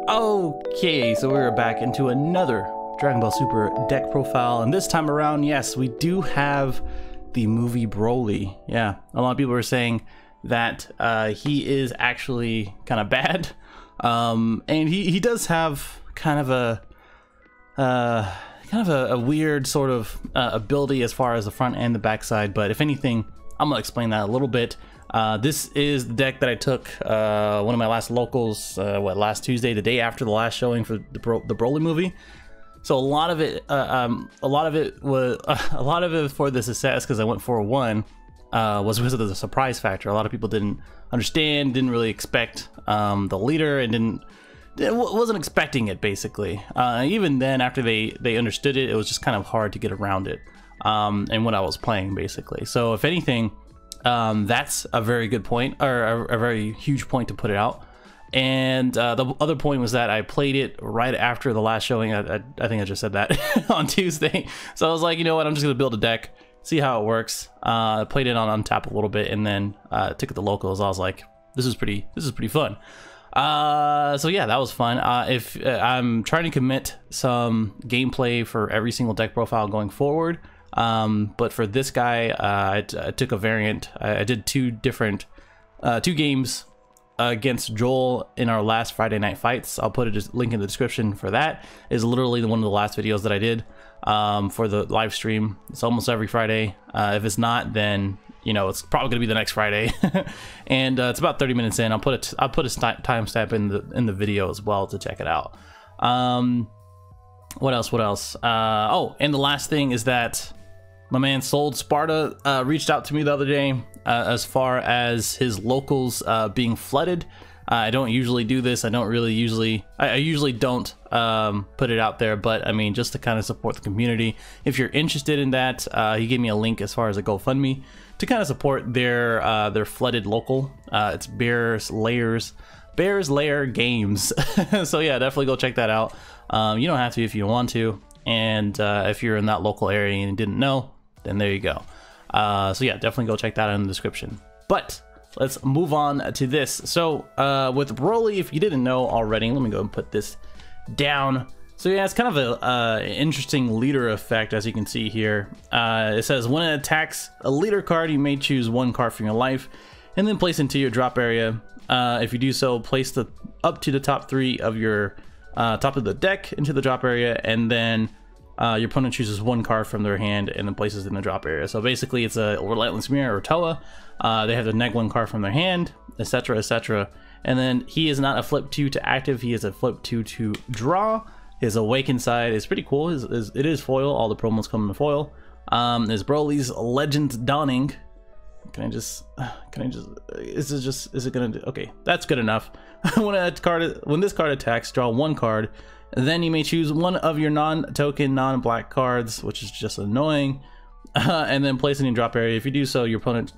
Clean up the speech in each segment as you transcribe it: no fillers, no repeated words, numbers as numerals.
Okay, so we're back into another Dragon Ball Super deck profile, and this time around, yes, we do have the movie Broly. Yeah, a lot of people are saying that he is actually kind of bad, and he does have kind of a weird sort of ability as far as the front and the back side. But if anything, I'm gonna explain that a little bit. This is the deck that I took one of my last locals, last Tuesday, the day after the last showing for the Broly movie. So a lot of it for the success, because I went 4-1, was because of the surprise factor. A lot of people didn't understand, didn't really expect the leader, and wasn't expecting it basically. Even then, after they understood it, it was just kind of hard to get around it, and what I was playing basically. So if anything, that's a very good point, or a very huge point to put it out. And the other point was that I played it right after the last showing. I think I just said that on Tuesday. So I was like, you know what, I'm just gonna build a deck, see how it works. I played it on Untap a little bit, and then took it to locals. I was like, this is pretty fun. So yeah, that was fun. If I'm trying to commit some gameplay for every single deck profile going forward, but for this guy, I took a variant. I did two games against Joel in our last Friday night fights. I'll put a link in the description for that. It's literally one of the last videos that I did for the live stream. It's almost every Friday. If it's not, then you know it's probably gonna be the next Friday. And it's about 30 minutes in. I'll put a timestamp in the video as well to check it out. What else? Oh, and the last thing is that my man Sold Sparta reached out to me the other day as far as his locals being flooded. I don't usually do this. I usually don't put it out there, but I mean, just to kind of support the community. If you're interested in that, he gave me a link as far as a GoFundMe to kind of support their flooded local. It's Bears Lair Games. So yeah, definitely go check that out. You don't have to if you want to, and if you're in that local area and didn't know, then there you go. So yeah, definitely go check that out in the description. But let's move on to this. So with Broly, if you didn't know already, let me go and put this down. So yeah, it's kind of an interesting leader effect, as you can see here. It says when it attacks a leader card, you may choose one card from your life and then place into your drop area. If you do so, place up to the top 3 of your top of the deck into the drop area, and then your opponent chooses one card from their hand and then places it in the drop area. So basically, it's a Relentless Mirror or Toa. They have to neg one card from their hand, etc., etc. And then he is not a flip 2 to active. He is a flip 2 to draw. His Awakened side is pretty cool. It is foil. All the promos come in foil. There's Broly's Legends Dawning. Is it gonna do? Okay, that's good enough. When this card attacks, draw one card. Then you may choose one of your non-token, non-black cards, which is just annoying, and then place it in drop area. If you do so, your opponent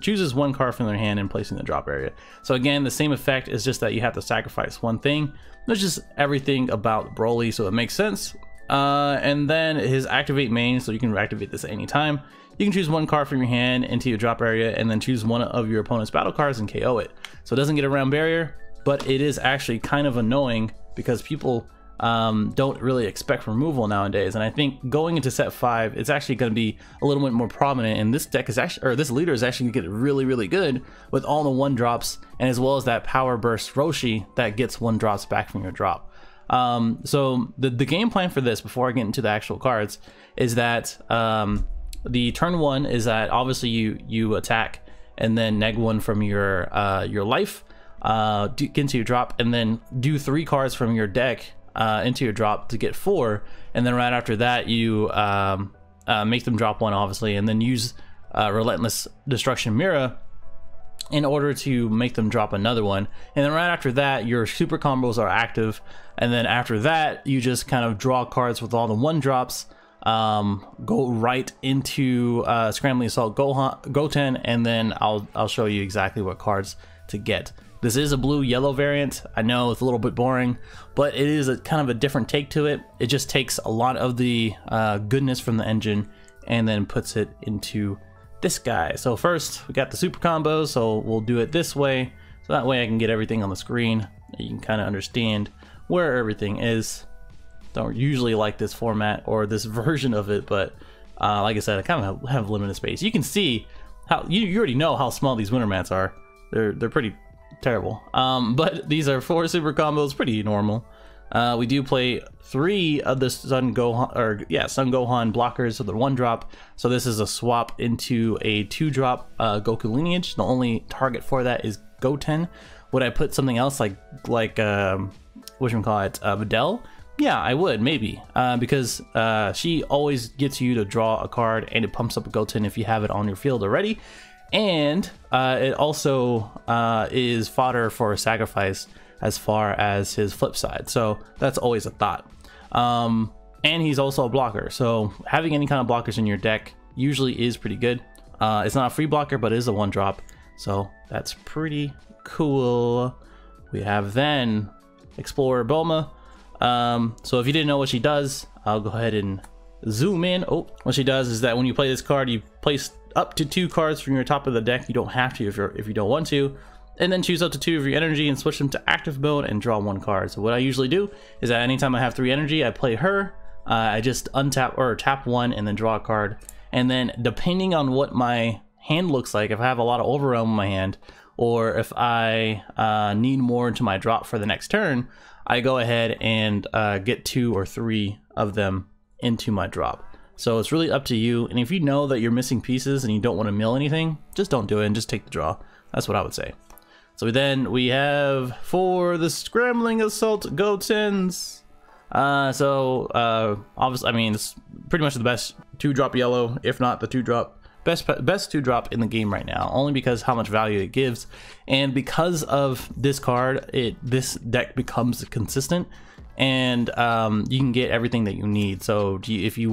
chooses one card from their hand and places it in the drop area. So again, the same effect is just that you have to sacrifice one thing. That's just everything about Broly, so it makes sense. And then his activate main, so you can activate this at any time. You can choose one card from your hand into your drop area and then choose one of your opponent's battle cards and KO it. So it doesn't get around barrier, but it is actually kind of annoying because people don't really expect removal nowadays. And I think going into set 5, it's actually going to be a little bit more prominent, and this deck is actually, or this leader is actually going to get really good with all the 1-drops, and as well as that power burst Roshi that gets 1-drops back from your drop. So the game plan for this, before I get into the actual cards, is that the turn 1 is that obviously you attack and then neg 1 from your life, get into your drop, and then do 3 cards from your deck into your drop to get 4, and then right after that you make them drop 1, obviously, and then use Relentless Destruction Mirror in order to make them drop another one. And then right after that, your super combos are active, and then after that you just kind of draw cards with all the 1-drops, go right into Scrambling Assault Goten, and then I'll show you exactly what cards to get. This is a blue-yellow variant. I know it's a little bit boring, but it is a kind of a different take to it. It just takes a lot of the goodness from the engine and then puts it into this guy. So first, we got the super combos, so we'll do it this way. So that way I can get everything on the screen. You can kind of understand where everything is. Don't usually like this format or this version of it, but like I said, I kind of have limited space. You can see how you already know how small these winter mats are. They're pretty terrible. But these are 4 super combos, pretty normal. We do play 3 of the Sun Gohan blockers with the 1-drop. So this is a swap into a 2-drop Goku lineage. The only target for that is Goten. Would I put something else like Videl? Yeah, I would, maybe, because she always gets you to draw a card, and it pumps up a Goten if you have it on your field already, and it also is fodder for a sacrifice as far as his flip side, so that's always a thought. And he's also a blocker, so having any kind of blockers in your deck usually is pretty good. It's not a free blocker, but it is a 1-drop, so that's pretty cool. We have then Explorer Bulma. So if you didn't know what she does, I'll go ahead and zoom in. Oh, what she does is that when you play this card, you place up to 2 cards from your top of the deck. You don't have to if you don't want to, and then choose up to 2 of your energy and switch them to active mode and draw 1 card. So what I usually do is that anytime I have 3 energy, I play her. I just untap or tap 1 and then draw a card. And then depending on what my hand looks like, if I have a lot of overwhelm in my hand, or if I need more into my drop for the next turn, I go ahead and get 2 or 3 of them into my drop. So it's really up to you. And if you know that you're missing pieces and you don't want to mill anything, just don't do it and just take the draw. That's what I would say. So then we have for the Scrambling Assault Gotens. Obviously, I mean, it's pretty much the best 2-drop yellow, if not the 2-drop. Best 2-drop in the game right now, only because how much value it gives, and because of this card, this deck becomes consistent, and you can get everything that you need. So if you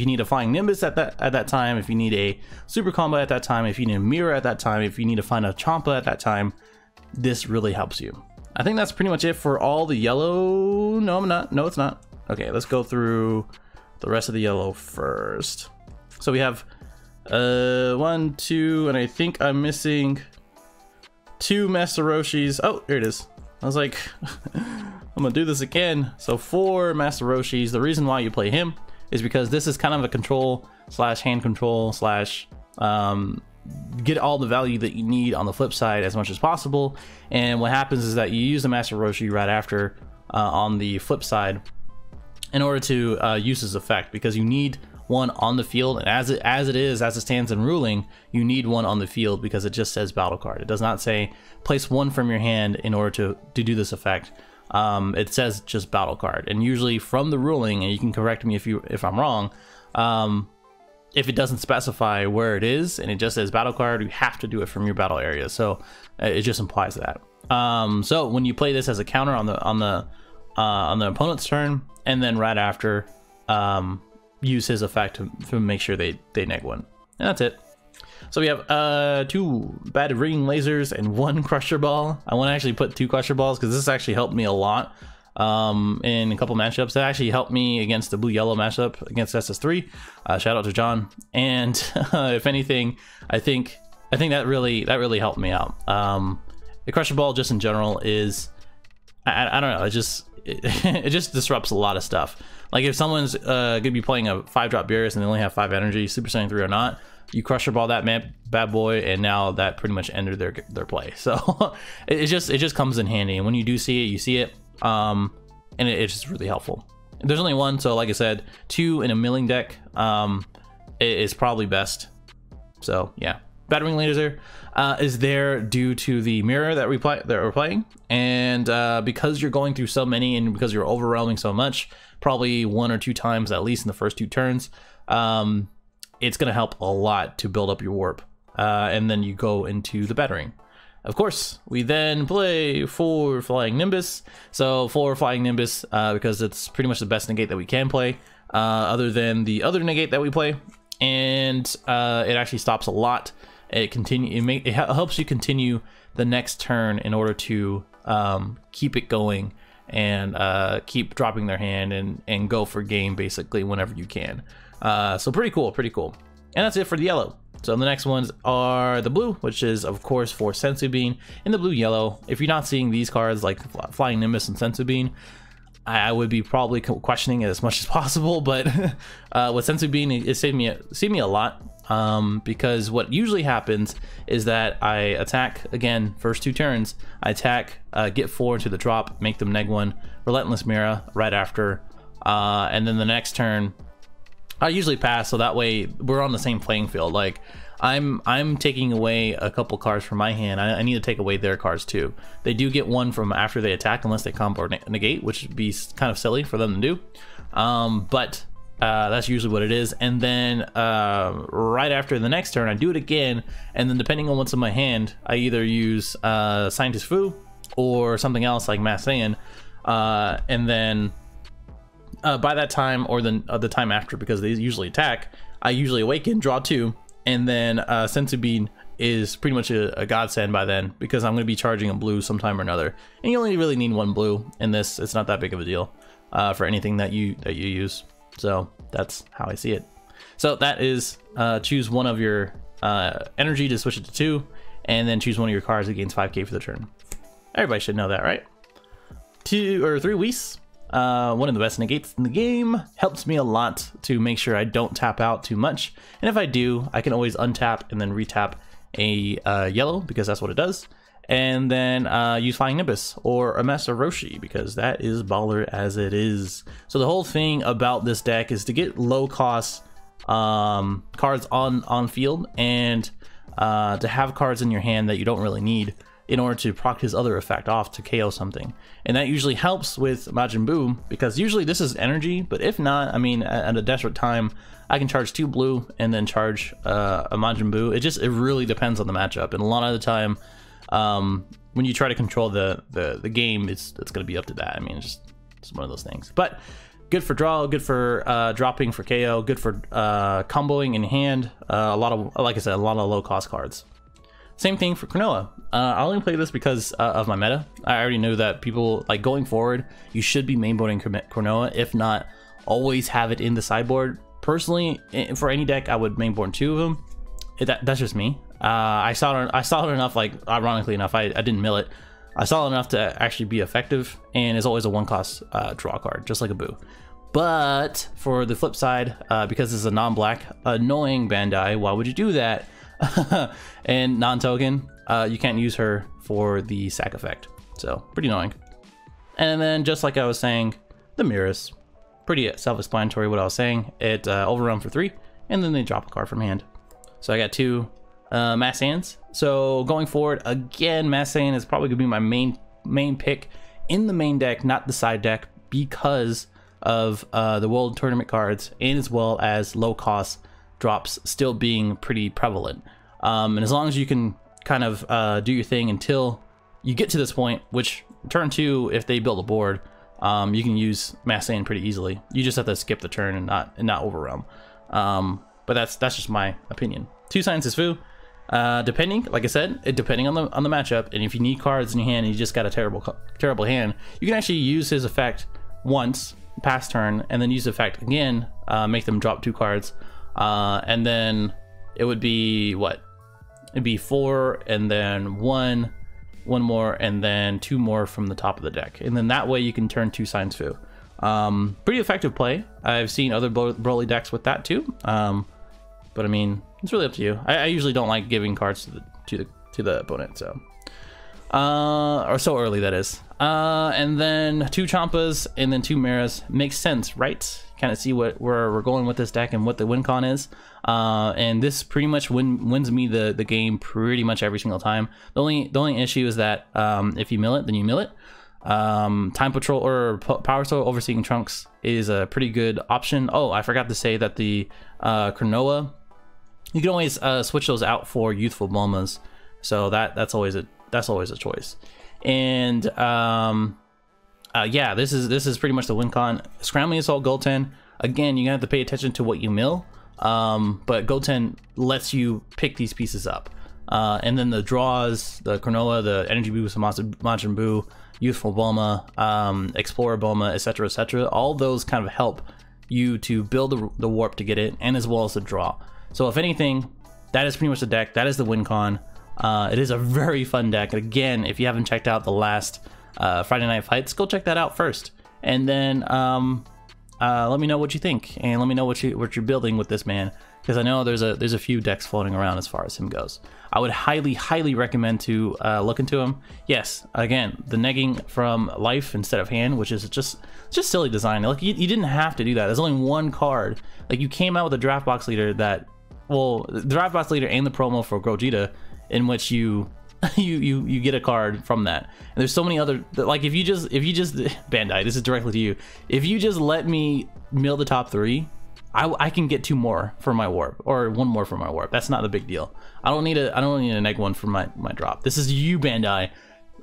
need a Flying Nimbus at that time, if you need a super combo at that time, if you need a mirror at that time, if you need to find a Champa at that time, this really helps you. I think that's pretty much it for all the yellow. No, it's not. Okay, let's go through the rest of the yellow first. So we have 1, 2, and I think I'm missing 2 Master Roshis. Oh, here it is. I was like, I'm gonna do this again. So 4 Master Roshis. The reason why you play him is because this is kind of a control slash hand control slash get all the value that you need on the flip side as much as possible. And what happens is that you use the Master Roshi right after on the flip side in order to use his effect, because you need 1 on the field, and as it stands in ruling, you need 1 on the field because it just says battle card. It does not say place 1 from your hand in order to do this effect. It says just battle card, and usually from the ruling, and you can correct me if I'm wrong, if it doesn't specify where it is and it just says battle card, you have to do it from your battle area. So it just implies that. So when you play this as a counter on the opponent's turn, and then right after, use his effect to make sure they neg 1, and that's it. So we have 2 bad ringing lasers and 1 crusher ball. I want to actually put 2 crusher balls because this actually helped me a lot in a couple matchups. That actually helped me against the blue-yellow matchup against SS3. Shout out to John. And if anything, I think that really helped me out. The crusher ball just in general is, I don't know, it just disrupts a lot of stuff. Like if someone's gonna be playing a 5-drop Beerus and they only have 5 energy, Super Saiyan 3 or not, you crusher ball that bad boy, and now that pretty much ended their play. So it just comes in handy, and when you do see it, you see it, and it's just really helpful. There's only 1, so like I said, 2 in a milling deck is probably best. So yeah, Battering Laser is there due to the mirror that we're playing, and because you're going through so many and because you're overwhelming so much, probably 1 or 2 times at least in the first 2 turns, it's going to help a lot to build up your warp, and then you go into the battering. Of course, we then play 4 Flying Nimbus. So 4 Flying Nimbus because it's pretty much the best negate that we can play, other than the other negate that we play, and it actually stops a lot. It helps you continue the next turn in order to keep it going and keep dropping their hand and go for game basically whenever you can. So pretty cool. And that's it for the yellow. So the next ones are the blue, which is of course for Sensu Bean, and the blue yellow. If you're not seeing these cards like Flying Nimbus and Sensu Bean, I would be probably questioning it as much as possible. But with Sensu Bean, it saved me a lot. Because what usually happens is that I attack again, first 2 turns, I attack, get 4 into the drop, make them -1, Relentless Mirror right after, and then the next turn, I usually pass, so that way we're on the same playing field. Like, I'm taking away a couple cards from my hand. I need to take away their cards too. They do get 1 from after they attack, unless they combo or negate, which would be kind of silly for them to do. But that's usually what it is. And then right after the next turn, I do it again, and then depending on what's in my hand, I either use Scientist Fu or something else like Mass Saiyan, and then by that time, or the time after, because they usually attack, I usually awaken, draw 2, and then Sensu Bean is pretty much a godsend by then, because I'm going to be charging a blue sometime or another, and you only really need 1 blue in this. It's not that big of a deal for anything that you use. So that's how I see it. So that is choose one of your energy to switch it to 2, and then choose one of your cards that gains 5k for the turn. Everybody should know that, right? 2 or 3 Whis, one of the best negates in the game, helps me a lot to make sure I don't tap out too much. And if I do, I can always untap and then retap a yellow, because that's what it does. And then use Flying Nimbus or a Master Roshi, because that is baller as it is. So the whole thing about this deck is to get low cost cards on field, and to have cards in your hand that you don't really need in order to proc his other effect off to KO something. And that usually helps with Majin Buu, because usually this is energy, but if not, I mean, at a desperate time, I can charge 2 blue and then charge a Majin Buu. It really depends on the matchup, and a lot of the time, when you try to control the game, it's going to be up to that. I mean, it's one of those things. But good for draw, good for dropping for KO, good for comboing in hand. A lot of, like I said, a lot of low cost cards. Same thing for Cronoa. I only play this because of my meta. I already knew that people, like, going forward, you should be mainboarding Cronoa. If not, always have it in the sideboard. Personally, for any deck, I would mainboard 2 of them. That's just me. I saw it enough, like, ironically enough, I didn't mill it. I saw it enough to actually be effective, and it's always a 1-cost draw card, just like a Buu. But for the flip side, because it's a non-black, annoying Bandai, why would you do that? And non-token, you can't use her for the sack effect, so pretty annoying. And then, just like I was saying, the mirrors, pretty self-explanatory what I was saying. It overrun for 3, and then they drop a card from hand. So I got 2 Mass Saiyans. So going forward, again, Mass Saiyan is probably gonna be my main pick in the main deck, not the side deck, because of the World Tournament cards, and as well as low cost drops still being pretty prevalent. And as long as you can kind of do your thing until you get to this point, which turn 2, if they build a board, you can use Mass Saiyan pretty easily. You just have to skip the turn and not overwhelm. But that's just my opinion. 2 Scientist Fu, depending, like I said, depending on the matchup, and if you need cards in your hand and you just got a terrible hand, you can actually use his effect once, pass turn, and then use the effect again, make them drop 2 cards, and then it would be what? It'd be 4, and then 1 more, and then 2 more from the top of the deck, and then that way you can turn 2 Science Fu. Pretty effective play. I've seen other Broly decks with that too. But I mean, it's really up to you. I usually don't like giving cards to the opponent, so or so early, that is. And then 2 Champas and then 2 Miras makes sense, right? Kind of see where we're going with this deck and what the win con is. And this pretty much wins me the game pretty much every single time. The only issue is that if you mill it, then you mill it. Time Patrol or Power Soul Overseeing Trunks is a pretty good option. Oh, I forgot to say that the Cronoa, you can always switch those out for Youthful Bulmas, so that's always a choice. And yeah, this is pretty much the win con. Scrambling Assault Goten, again, you're gonna have to pay attention to what you mill, but Goten lets you pick these pieces up, and then the draws, the Cronoa, the Energy Boost, Majin Buu, Youthful Bulma, Explorer Bulma, etc., all those kind of help you to build the warp to get it, and as well as the draw. So if anything, that is pretty much the deck. That is the win con. It is a very fun deck. Again, if you haven't checked out the last Friday Night Fights, go check that out first, and then let me know what you think, and let me know what you're building with this man, because I know there's a few decks floating around as far as him goes. I would highly recommend to look into him. Yes, again, the negging from life instead of hand, which is just silly design. Like you didn't have to do that. There's only one card. Like you came out with a draft box leader that, well, the draft box leader and the promo for Gogeta, in which you get a card from that. And there's so many other, like if you just Bandai, this is directly to you. If you just let me mill the top 3, I can get 2 more for my warp, or 1 more for my warp. That's not a big deal. I don't need a neg 1 for my drop. This is you, Bandai.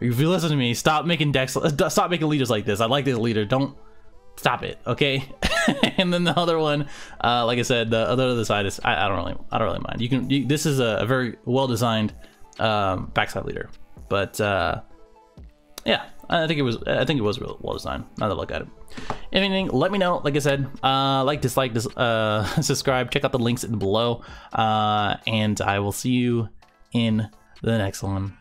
If you listen to me, stop making decks, stop making leaders like this. I like this leader. Don't stop it, okay? And then the other one, like I said, the other side is I don't really mind. You can this is a very well designed backside leader, but yeah, I think it was real well designed. Now that I look at it. If anything, let me know. Like I said, like, dislike, subscribe. Check out the links below, and I will see you in the next one.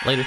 Later.